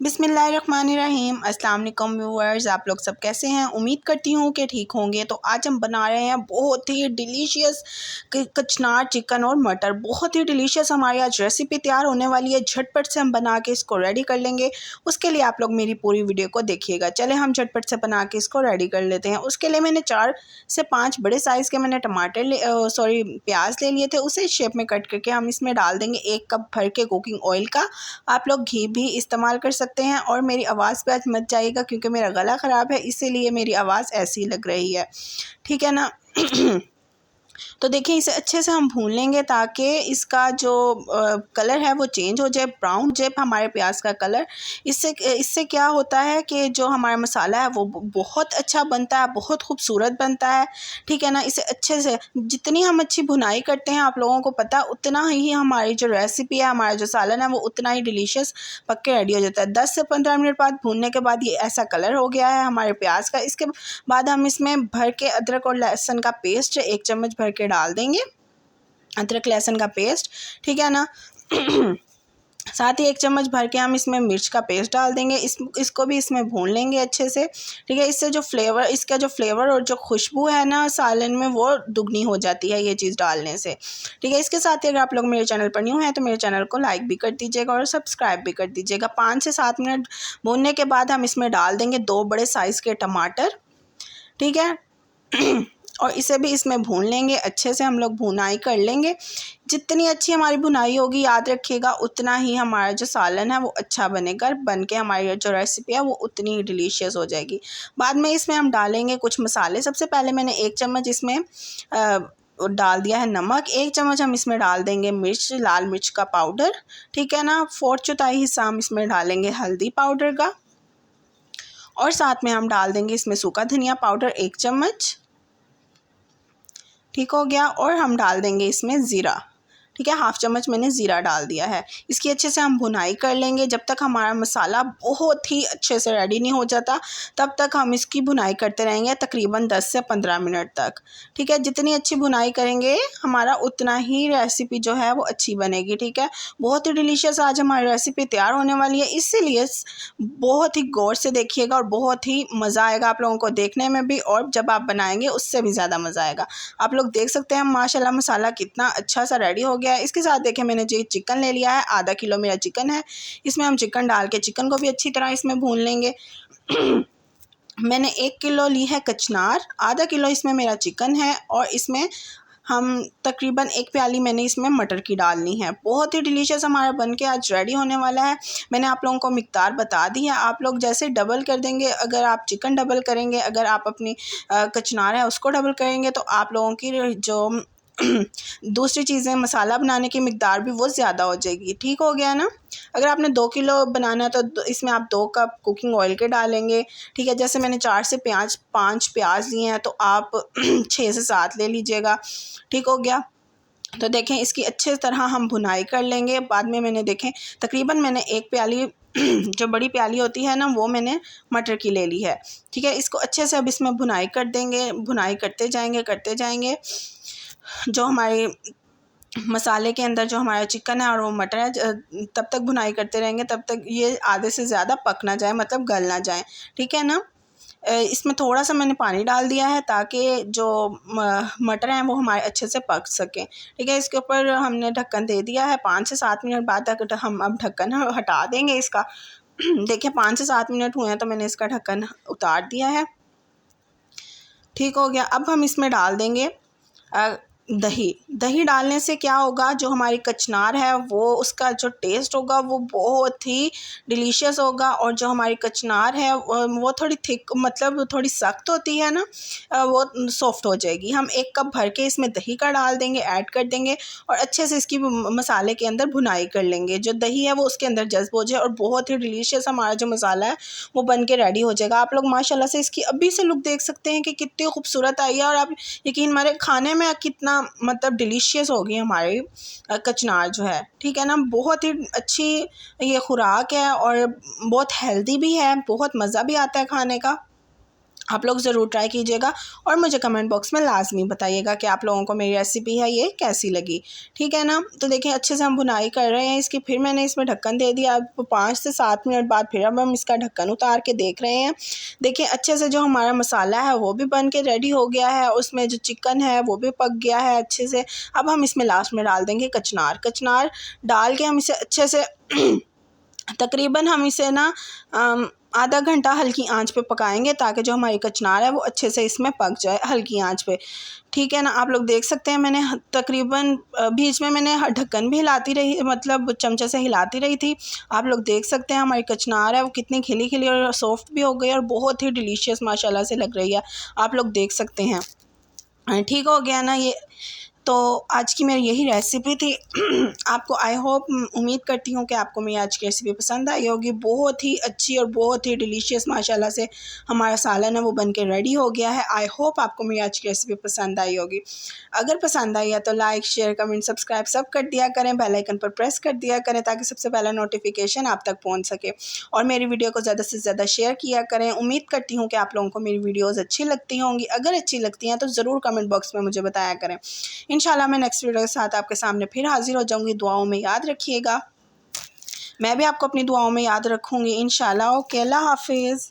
बिस्मिल्लाहिर्रहमानिर्रहीम। अस्सलाम वालेकुम व्यूअर्स, आप लोग सब कैसे हैं? उम्मीद करती हूँ कि ठीक होंगे। तो आज हम बना रहे हैं बहुत ही डिलीशियस कचनार चिकन और मटर। बहुत ही डिलीशियस हमारी आज रेसिपी तैयार होने वाली है। झटपट से हम बना के इसको रेडी कर लेंगे। उसके लिए आप लोग मेरी पूरी वीडियो को देखिएगा। चले हम झटपट से बना के इसको रेडी कर लेते हैं। उसके लिए मैंने 4 से 5 बड़े साइज़ के मैंने प्याज ले लिए थे। उसे शेप में कट करके हम इसमें डाल देंगे 1 कप भर के कुकिंग ऑयल का। आप लोग घी भी इस्तेमाल कर सकते हैं। और मेरी आवाज़ पे आज मत जाइएगा क्योंकि मेरा गला ख़राब है, इसीलिए मेरी आवाज़ ऐसी लग रही है, ठीक है ना। तो देखिए इसे अच्छे से हम भून लेंगे ताकि इसका जो कलर है वो चेंज हो जाए, ब्राउन हो जाए हमारे प्याज का कलर। इससे क्या होता है कि जो हमारा मसाला है वो बहुत अच्छा बनता है, बहुत खूबसूरत बनता है, ठीक है ना। इसे अच्छे से जितनी हम अच्छी भुनाई करते हैं, आप लोगों को पता है, उतना ही हमारी जो रेसिपी है, हमारा जो सालन है वो उतना ही डिलीशियस पक के रेडी हो जाता है। 10 से 15 मिनट बाद भूनने के बाद ये ऐसा कलर हो गया है हमारे प्याज का। इसके बाद हम इसमें भर के अदरक और लहसुन का पेस्ट 1 चम्मच भर के डाल देंगे, अदरक लहसुन का पेस्ट, ठीक है ना। साथ ही 1 चम्मच भर के हम इसमें मिर्च का पेस्ट डाल देंगे। इसको भी इसमें भून लेंगे अच्छे से, ठीक है। इससे जो फ्लेवर, इसका जो फ्लेवर और जो खुशबू है ना सालन में, वो दुगनी हो जाती है ये चीज़ डालने से, ठीक है। इसके साथ ही अगर आप लोग मेरे चैनल पर न्यू हैं तो मेरे चैनल को लाइक भी कर दीजिएगा और सब्सक्राइब भी कर दीजिएगा। 5 से 7 मिनट भूनने के बाद हम इसमें डाल देंगे 2 बड़े साइज़ के टमाटर, ठीक है। और इसे भी इसमें भून लेंगे अच्छे से, हम लोग भुनाई कर लेंगे। जितनी अच्छी हमारी भुनाई होगी, याद रखिएगा, उतना ही हमारा जो सालन है वो अच्छा बनेगा। बन के हमारी जो रेसिपी है वो उतनी ही डिलीशियस हो जाएगी। बाद में इसमें हम डालेंगे कुछ मसाले। सबसे पहले मैंने 1 चम्मच इसमें डाल दिया है नमक। 1 चम्मच हम इसमें डाल देंगे मिर्च, लाल मिर्च का पाउडर, ठीक है ना। 4/4 हिस्सा हम इसमें डालेंगे हल्दी पाउडर का। और साथ में हम डाल देंगे इसमें सूखा धनिया पाउडर 1 चम्मच, ठीक हो गया। और हम डाल देंगे इसमें ज़ीरा, ठीक है, 1/2 चम्मच मैंने ज़ीरा डाल दिया है। इसकी अच्छे से हम भुनाई कर लेंगे जब तक हमारा मसाला बहुत ही अच्छे से रेडी नहीं हो जाता, तब तक हम इसकी भुनाई करते रहेंगे तकरीबन 10 से 15 मिनट तक, ठीक है। जितनी अच्छी भुनाई करेंगे हमारा उतना ही रेसिपी जो है वो अच्छी बनेगी, ठीक है। बहुत ही डिलीशियस आज हमारी रेसिपी तैयार होने वाली है, इसीलिए बहुत ही गौर से देखिएगा और बहुत ही मज़ा आएगा आप लोगों को देखने में भी, और जब आप बनाएंगे उससे भी ज़्यादा मज़ा आएगा। आप लोग देख सकते हैं माशाल्लाह मसाला कितना अच्छा सा रेडी हो गया है। इसके साथ देखिए मैंने जो चिकन ले लिया है, आधा किलो मेरा चिकन है। इसमें हम चिकन डाल के चिकन को भी अच्छी तरह इसमें भून लेंगे। मैंने 1 किलो ली है कचनार, आधा किलो इसमें मेरा चिकन है, और इसमें हम तकरीबन 1 प्याली मैंने इसमें मटर की डालनी है। बहुत ही डिलीशियस हमारा बन के आज रेडी होने वाला है। मैंने आप लोगों को मिक़दार बता दी है, आप लोग जैसे डबल कर देंगे, अगर आप चिकन डबल करेंगे, अगर आप अपनी कचनार है उसको डबल करेंगे, तो आप लोगों की जो दूसरी चीज़ें मसाला बनाने की मिक़दार भी वो ज़्यादा हो जाएगी, ठीक हो गया ना। अगर आपने 2 किलो बनाना है तो इसमें आप 2 कप कुकिंग ऑयल के डालेंगे, ठीक है। जैसे मैंने 4 से 5 प्याज लिए हैं तो आप 6 से 7 ले लीजिएगा, ठीक हो गया। तो देखें इसकी अच्छे तरह हम भुनाई कर लेंगे। बाद में मैंने देखें तकरीबन मैंने 1 प्याली जो बड़ी प्याली होती है ना, वो मैंने मटर की ले ली है, ठीक है। इसको अच्छे से अब इसमें भुनाई कर देंगे, भुनाई करते जाएंगे। जो हमारे मसाले के अंदर जो हमारा चिकन है और वो मटर है, तब तक भुनाई करते रहेंगे, तब तक ये आधे से ज़्यादा पक ना जाए, मतलब गल ना जाए, ठीक है ना। इसमें थोड़ा सा मैंने पानी डाल दिया है ताकि जो मटर हैं वो हमारे अच्छे से पक सकें, ठीक है। इसके ऊपर हमने ढक्कन दे दिया है। 5 से 7 मिनट बाद तक हम अब ढक्कन हटा देंगे इसका। देखिए 5 से 7 मिनट हुए हैं तो मैंने इसका ढक्कन उतार दिया है, ठीक हो गया। अब हम इसमें डाल देंगे दही डालने से क्या होगा, जो हमारी कचनार है वो उसका जो टेस्ट होगा वो बहुत ही डिलीशियस होगा। और जो हमारी कचनार है वो थोड़ी थिक, मतलब थोड़ी सख्त होती है ना, वो सॉफ्ट हो जाएगी। हम 1 कप भर के इसमें दही का डाल देंगे, ऐड कर देंगे, और अच्छे से इसकी मसाले के अंदर भुनाई कर लेंगे। जो दही है वो उसके अंदर जज्ब हो जाए और बहुत ही डिलीशियस हमारा जो मसाला है वो बन के रेडी हो जाएगा। आप लोग माशाल्लाह से इसकी अभी से लुक देख सकते हैं कि कितनी खूबसूरत आई है, और आप यकीन हमारे खाने में कितना मतलब डिलीशियस होगी हमारी कचनार जो है, ठीक है ना। बहुत ही अच्छी ये खुराक है और बहुत हेल्दी भी है, बहुत मज़ा भी आता है खाने का। आप लोग ज़रूर ट्राई कीजिएगा और मुझे कमेंट बॉक्स में लाजमी बताइएगा कि आप लोगों को मेरी रेसिपी है ये कैसी लगी। ठीक है ना। तो देखिए अच्छे से हम भुनाई कर रहे हैं इसकी। फिर मैंने इसमें ढक्कन दे दिया। अब 5 से 7 मिनट बाद फिर अब हम इसका ढक्कन उतार के देख रहे हैं। देखिए अच्छे से जो हमारा मसाला है वो भी बन के रेडी हो गया है, उसमें जो चिकन है वो भी पक गया है अच्छे से। अब हम इसमें लास्ट में डाल देंगे कचनार। कचनार डाल के हम इसे अच्छे से तकरीबन हम इसे ना आधा घंटा हल्की आंच पे पकाएंगे ताकि जो हमारी कचनार है वो अच्छे से इसमें पक जाए हल्की आंच पे। ठीक है ना। आप लोग देख सकते हैं मैंने तकरीबन बीच में मैंने ढक्कन भी हिलाती रही, मतलब चमचे से हिलाती रही थी। आप लोग देख सकते हैं हमारी कचनार है वो कितनी खिली खिली और सॉफ्ट भी हो गई और बहुत ही डिलीशियस माशाल्लाह से लग रही है। आप लोग देख सकते हैं। ठीक हो गया ना ये। तो आज की मेरी यही रेसिपी थी। आपको आई होप, उम्मीद करती हूँ कि आपको मेरी आज की रेसिपी पसंद आई होगी। बहुत ही अच्छी और बहुत ही डिलीशियस माशाल्लाह से हमारा सालन है वो बन के रेडी हो गया है। आई होप आपको मेरी आज की रेसिपी पसंद आई होगी। अगर पसंद आई है तो लाइक शेयर कमेंट सब्सक्राइब सब कर दिया करें, बेल आइकन पर प्रेस कर दिया करें ताकि सबसे पहला नोटिफिकेशन आप तक पहुँच सके। और मेरी वीडियो को ज़्यादा से ज़्यादा शेयर किया करें। उम्मीद करती हूँ कि आप लोगों को मेरी वीडियोज़ अच्छी लगती होंगी। अगर अच्छी लगती हैं तो ज़रूर कमेंट बॉक्स में मुझे बताया करें। इंशाल्लाह मैं नेक्स्ट वीडियो के साथ आपके सामने फिर हाजिर हो जाऊंगी। दुआओं में याद रखिएगा। मैं भी आपको अपनी दुआओं में याद रखूंगी इंशाल्लाह। ओके, अल्लाह हाफिज़।